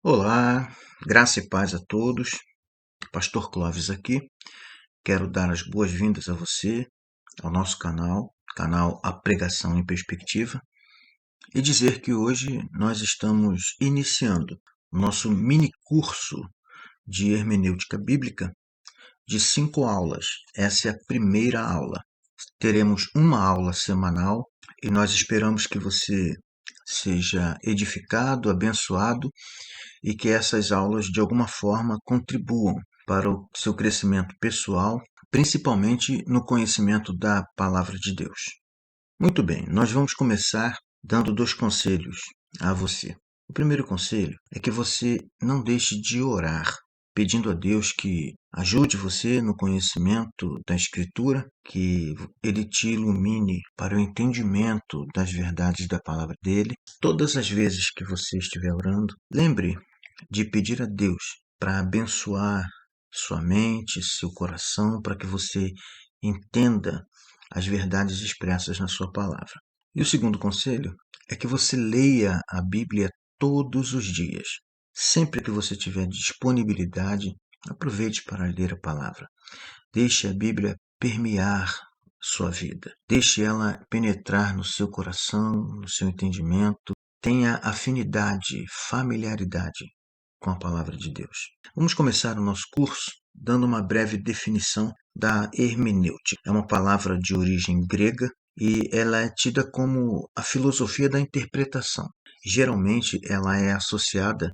Olá, graça e paz a todos. Pastor Clóvis aqui. Quero dar as boas-vindas a você, ao nosso canal A Pregação em Perspectiva, e dizer que hoje nós estamos iniciando o nosso mini curso de hermenêutica bíblica de 5 aulas. Essa é a primeira aula. Teremos uma aula semanal e nós esperamos que você seja edificado, abençoado e que essas aulas de alguma forma contribuam para o seu crescimento pessoal, principalmente no conhecimento da palavra de Deus. Muito bem, nós vamos começar dando 2 conselhos a você. O primeiro conselho é que você não deixe de orar, pedindo a Deus que ajude você no conhecimento da Escritura, que Ele te ilumine para o entendimento das verdades da palavra dele. Todas as vezes que você estiver orando, lembre de pedir a Deus para abençoar sua mente, seu coração, para que você entenda as verdades expressas na sua palavra. E o segundo conselho é que você leia a Bíblia todos os dias. Sempre que você tiver disponibilidade, aproveite para ler a palavra. Deixe a Bíblia permear sua vida. Deixe ela penetrar no seu coração, no seu entendimento. Tenha afinidade, familiaridade com a palavra de Deus. Vamos começar o nosso curso dando uma breve definição da hermenêutica. É uma palavra de origem grega e ela é tida como a filosofia da interpretação. Geralmente ela é associada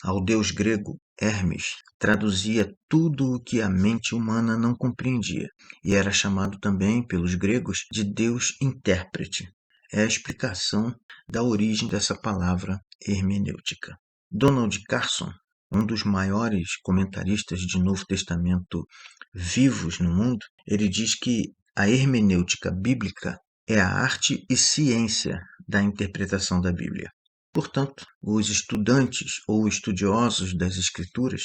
ao deus grego Hermes, traduzia tudo o que a mente humana não compreendia e era chamado também pelos gregos de deus intérprete. É a explicação da origem dessa palavra hermenêutica. Donald Carson, um dos maiores comentaristas de Novo Testamento vivos no mundo, ele diz que a hermenêutica bíblica é a arte e ciência da interpretação da Bíblia. Portanto, os estudantes ou estudiosos das Escrituras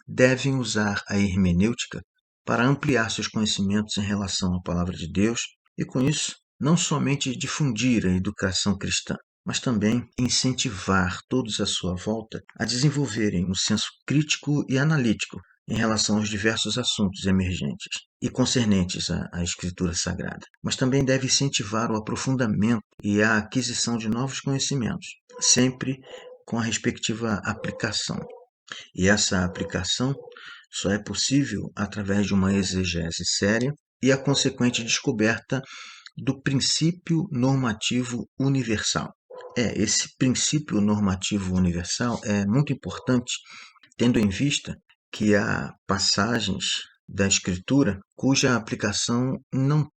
devem usar a hermenêutica para ampliar seus conhecimentos em relação à palavra de Deus e, com isso, não somente difundir a educação cristã, mas também incentivar todos à sua volta a desenvolverem um senso crítico e analítico em relação aos diversos assuntos emergentes e concernentes à Escritura Sagrada. Mas também deve incentivar o aprofundamento e a aquisição de novos conhecimentos, sempre com a respectiva aplicação. E essa aplicação só é possível através de uma exegese séria e a consequente descoberta do princípio normativo universal. Esse princípio normativo universal é muito importante, tendo em vista que há passagens da Escritura cuja aplicação não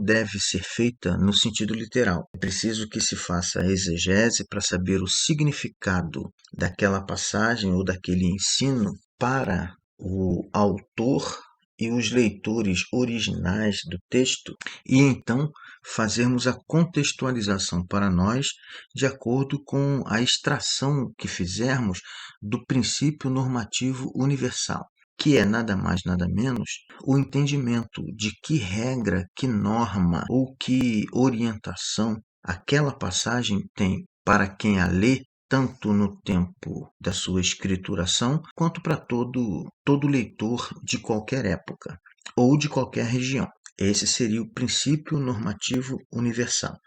deve ser feita no sentido literal. É preciso que se faça a exegese para saber o significado daquela passagem ou daquele ensino para o autor e os leitores originais do texto, e então fazermos a contextualização para nós de acordo com a extração que fizermos do princípio normativo universal, que é nada mais nada menos o entendimento de que regra, que norma ou que orientação aquela passagem tem para quem a lê, tanto no tempo da sua escrituração, quanto para todo leitor de qualquer época ou de qualquer região. Esse seria o princípio normativo universal.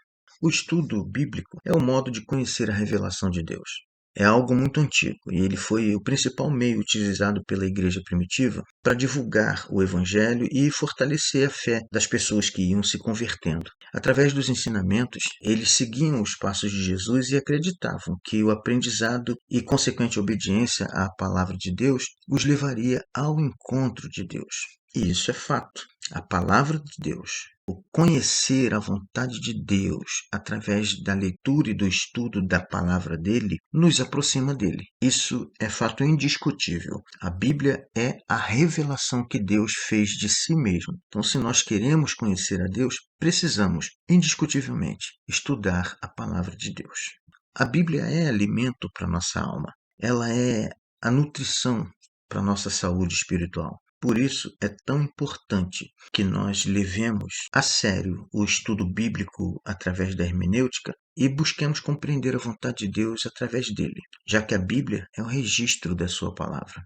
O estudo bíblico é o modo de conhecer a revelação de Deus. É algo muito antigo e ele foi o principal meio utilizado pela igreja primitiva para divulgar o evangelho e fortalecer a fé das pessoas que iam se convertendo. Através dos ensinamentos, eles seguiam os passos de Jesus e acreditavam que o aprendizado e consequente obediência à palavra de Deus os levaria ao encontro de Deus. E isso é fato. A palavra de Deus, o conhecer a vontade de Deus através da leitura e do estudo da palavra dele, nos aproxima dele. Isso é fato indiscutível. A Bíblia é a revelação que Deus fez de si mesmo. Então, se nós queremos conhecer a Deus, precisamos, indiscutivelmente, estudar a palavra de Deus. A Bíblia é alimento para a nossa alma. Ela é a nutrição para a nossa saúde espiritual. Por isso é tão importante que nós levemos a sério o estudo bíblico através da hermenêutica, e busquemos compreender a vontade de Deus através dele, já que a Bíblia é o registro da sua palavra.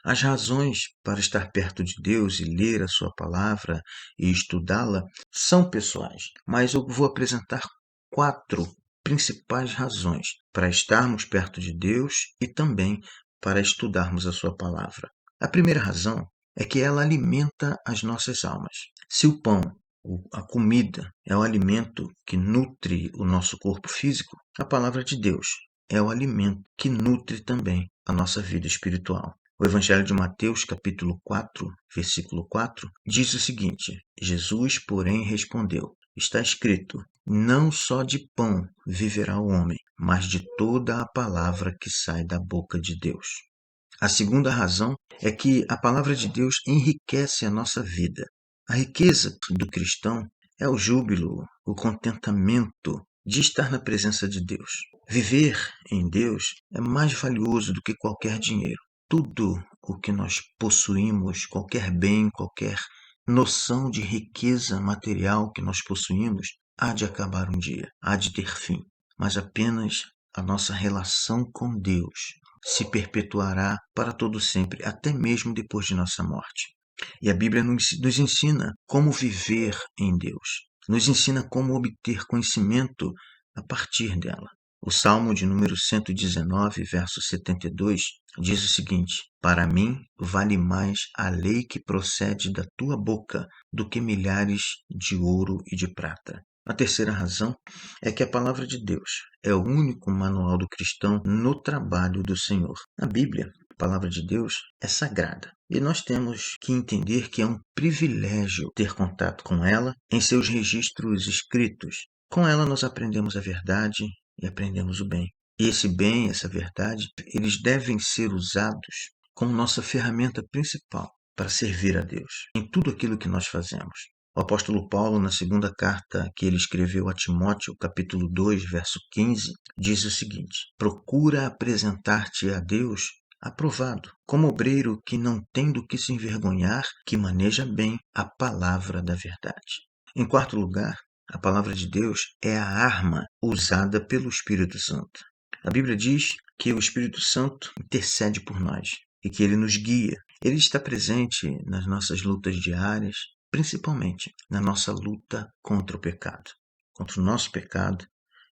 As razões para estar perto de Deus e ler a sua palavra e estudá-la são pessoais, mas eu vou apresentar 4 principais razões para estarmos perto de Deus e também para estudarmos a sua palavra. A primeira razão é que ela alimenta as nossas almas. Se o pão, a comida, é o alimento que nutre o nosso corpo físico, a palavra de Deus é o alimento que nutre também a nossa vida espiritual. O Evangelho de Mateus, capítulo 4, versículo 4, diz o seguinte: Jesus, porém, respondeu: está escrito, não só de pão viverá o homem, mas de toda a palavra que sai da boca de Deus. A segunda razão é que a palavra de Deus enriquece a nossa vida. A riqueza do cristão é o júbilo, o contentamento de estar na presença de Deus. Viver em Deus é mais valioso do que qualquer dinheiro. Tudo o que nós possuímos, qualquer bem, qualquer noção de riqueza material que nós possuímos, há de acabar um dia, há de ter fim. Mas apenas a nossa relação com Deus se perpetuará para todo sempre, até mesmo depois de nossa morte. E a Bíblia nos ensina como viver em Deus, nos ensina como obter conhecimento a partir dela. O Salmo de número 119, verso 72, diz o seguinte: para mim vale mais a lei que procede da tua boca do que milhares de ouro e de prata. A terceira razão é que a palavra de Deus é o único manual do cristão no trabalho do Senhor. A Bíblia, a palavra de Deus, é sagrada. E nós temos que entender que é um privilégio ter contato com ela em seus registros escritos. Com ela nós aprendemos a verdade e aprendemos o bem. E esse bem, essa verdade, eles devem ser usados como nossa ferramenta principal para servir a Deus em tudo aquilo que nós fazemos. O apóstolo Paulo, na segunda carta que ele escreveu a Timóteo, capítulo 2, verso 15, diz o seguinte: procura apresentar-te a Deus aprovado, como obreiro que não tem do que se envergonhar, que maneja bem a palavra da verdade. Em quarto lugar, a palavra de Deus é a arma usada pelo Espírito Santo. A Bíblia diz que o Espírito Santo intercede por nós e que ele nos guia. Ele está presente nas nossas lutas diárias, principalmente na nossa luta contra o pecado, contra o nosso pecado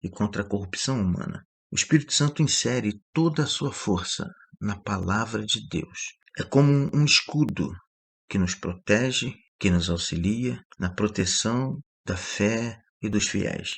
e contra a corrupção humana. O Espírito Santo insere toda a sua força na palavra de Deus. É como um escudo que nos protege, que nos auxilia na proteção da fé e dos fiéis.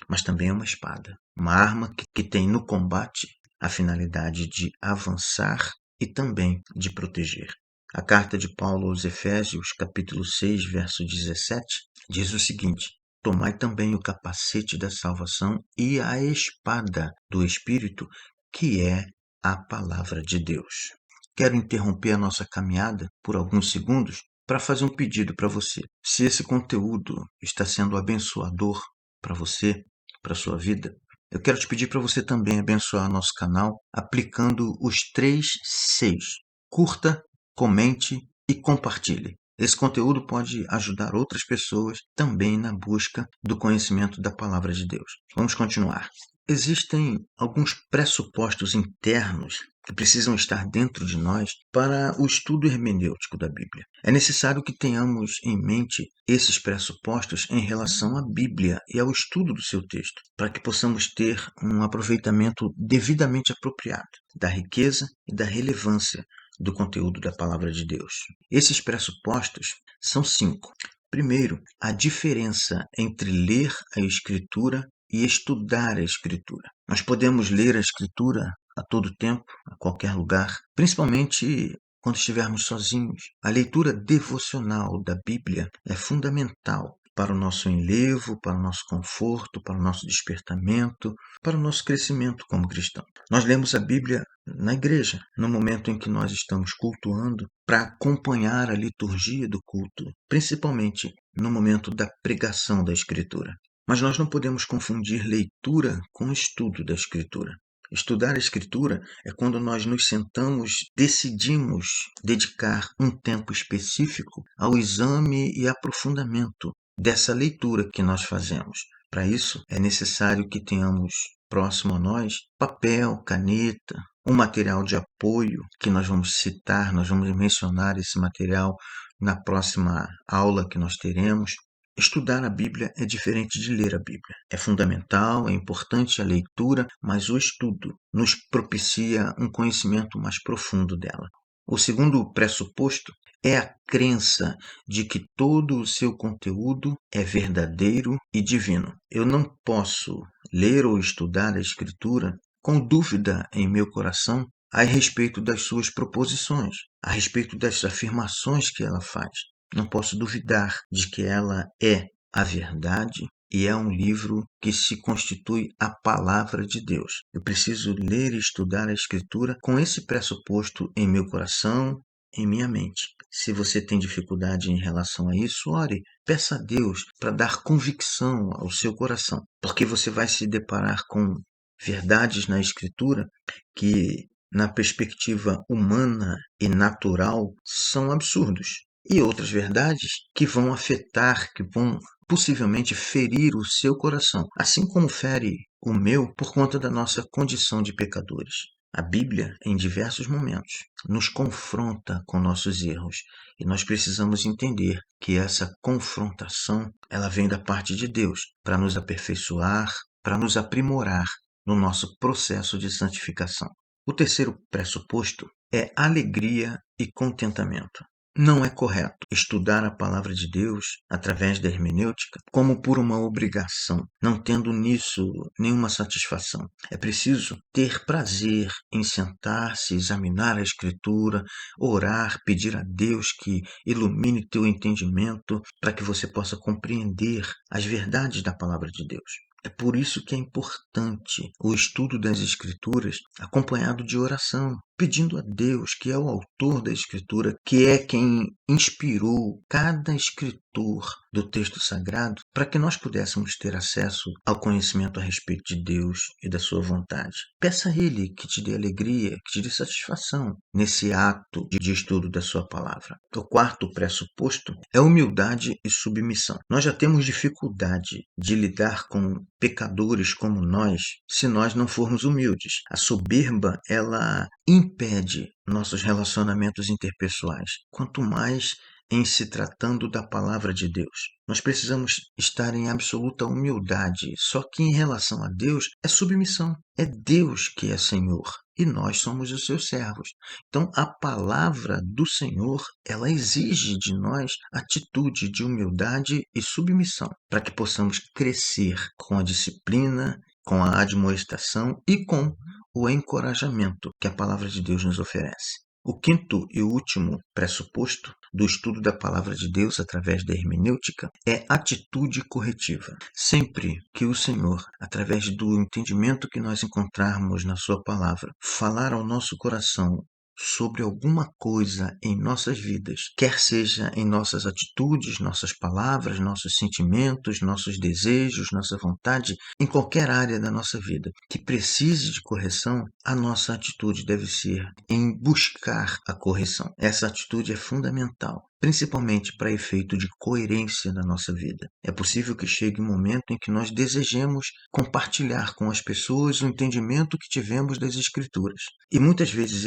Mas também é uma espada, uma arma que tem no combate a finalidade de avançar e também de proteger. A carta de Paulo aos Efésios, capítulo 6, verso 17, diz o seguinte: tomai também o capacete da salvação e a espada do Espírito, que é a palavra de Deus. Quero interromper a nossa caminhada por alguns segundos para fazer um pedido para você. Se esse conteúdo está sendo abençoador para você, para a sua vida, eu quero te pedir para você também abençoar nosso canal aplicando os 3 Cs. Curta, comente e compartilhe. Esse conteúdo pode ajudar outras pessoas também na busca do conhecimento da palavra de Deus. Vamos continuar. Existem alguns pressupostos internos que precisam estar dentro de nós para o estudo hermenêutico da Bíblia. É necessário que tenhamos em mente esses pressupostos em relação à Bíblia e ao estudo do seu texto, para que possamos ter um aproveitamento devidamente apropriado da riqueza e da relevância do conteúdo da palavra de Deus. Esses pressupostos são 5. Primeiro, a diferença entre ler a Escritura e estudar a Escritura. Nós podemos ler a Escritura a todo tempo, a qualquer lugar, principalmente quando estivermos sozinhos. A leitura devocional da Bíblia é fundamental para o nosso enlevo, para o nosso conforto, para o nosso despertamento, para o nosso crescimento como cristão. Nós lemos a Bíblia na igreja, no momento em que nós estamos cultuando, para acompanhar a liturgia do culto, principalmente no momento da pregação da Escritura. Mas nós não podemos confundir leitura com estudo da Escritura. Estudar a Escritura é quando nós nos sentamos, decidimos dedicar um tempo específico ao exame e aprofundamento dessa leitura que nós fazemos. Para isso, é necessário que tenhamos próximo a nós papel, caneta, um material de apoio que nós vamos citar, nós vamos mencionar esse material na próxima aula que nós teremos. Estudar a Bíblia é diferente de ler a Bíblia. É fundamental, é importante a leitura, mas o estudo nos propicia um conhecimento mais profundo dela. O segundo pressuposto é a crença de que todo o seu conteúdo é verdadeiro e divino. Eu não posso ler ou estudar a Escritura com dúvida em meu coração a respeito das suas proposições, a respeito das afirmações que ela faz. Não posso duvidar de que ela é a verdade e é um livro que se constitui a palavra de Deus. Eu preciso ler e estudar a Escritura com esse pressuposto em meu coração, em minha mente. Se você tem dificuldade em relação a isso, ore, peça a Deus para dar convicção ao seu coração, porque você vai se deparar com verdades na Escritura que, na perspectiva humana e natural, são absurdos. E outras verdades que vão afetar, que vão possivelmente ferir o seu coração, assim como fere o meu por conta da nossa condição de pecadores. A Bíblia, em diversos momentos, nos confronta com nossos erros e nós precisamos entender que essa confrontação ela vem da parte de Deus para nos aperfeiçoar, para nos aprimorar no nosso processo de santificação. O terceiro pressuposto é alegria e contentamento. Não é correto estudar a palavra de Deus através da hermenêutica como por uma obrigação, não tendo nisso nenhuma satisfação. É preciso ter prazer em sentar-se, examinar a Escritura, orar, pedir a Deus que ilumine teu entendimento para que você possa compreender as verdades da palavra de Deus. É por isso que é importante o estudo das Escrituras acompanhado de oração, pedindo a Deus, que é o autor da Escritura, que é quem inspirou cada escritor do texto sagrado, para que nós pudéssemos ter acesso ao conhecimento a respeito de Deus e da sua vontade. Peça a Ele que te dê alegria, que te dê satisfação nesse ato de estudo da sua palavra. O quarto pressuposto é humildade e submissão. Nós já temos dificuldade de lidar com pecadores como nós se nós não formos humildes. A soberba, ela impede nossos relacionamentos interpessoais, quanto mais em se tratando da palavra de Deus. Nós precisamos estar em absoluta humildade, só que em relação a Deus é submissão. É Deus que é Senhor e nós somos os seus servos. Então a palavra do Senhor, ela exige de nós atitude de humildade e submissão, para que possamos crescer com a disciplina, com a admoestação e com o encorajamento que a palavra de Deus nos oferece. O quinto e último pressuposto do estudo da palavra de Deus através da hermenêutica é atitude corretiva. Sempre que o Senhor, através do entendimento que nós encontrarmos na sua palavra, falar ao nosso coração sobre alguma coisa em nossas vidas, quer seja em nossas atitudes, nossas palavras, nossos sentimentos, nossos desejos, nossa vontade, em qualquer área da nossa vida que precise de correção, a nossa atitude deve ser em buscar a correção. Essa atitude é fundamental, principalmente para efeito de coerência na nossa vida. É possível que chegue um momento em que nós desejemos compartilhar com as pessoas o entendimento que tivemos das Escrituras. E muitas vezes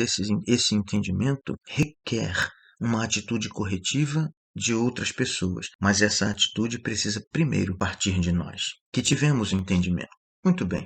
esse entendimento requer uma atitude corretiva de outras pessoas, mas essa atitude precisa primeiro partir de nós, que tivemos o entendimento. Muito bem,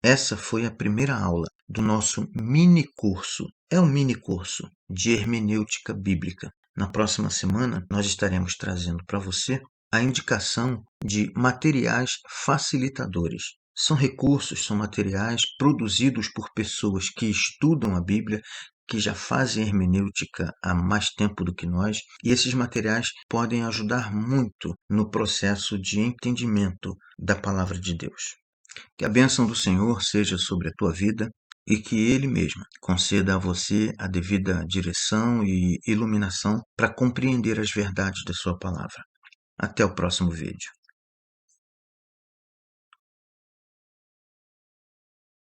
essa foi a primeira aula do nosso mini curso. É um mini curso de hermenêutica bíblica. Na próxima semana, nós estaremos trazendo para você a indicação de materiais facilitadores. São recursos, são materiais produzidos por pessoas que estudam a Bíblia, que já fazem hermenêutica há mais tempo do que nós, e esses materiais podem ajudar muito no processo de entendimento da palavra de Deus. Que a bênção do Senhor seja sobre a tua vida e que Ele mesmo conceda a você a devida direção e iluminação para compreender as verdades da sua palavra. Até o próximo vídeo.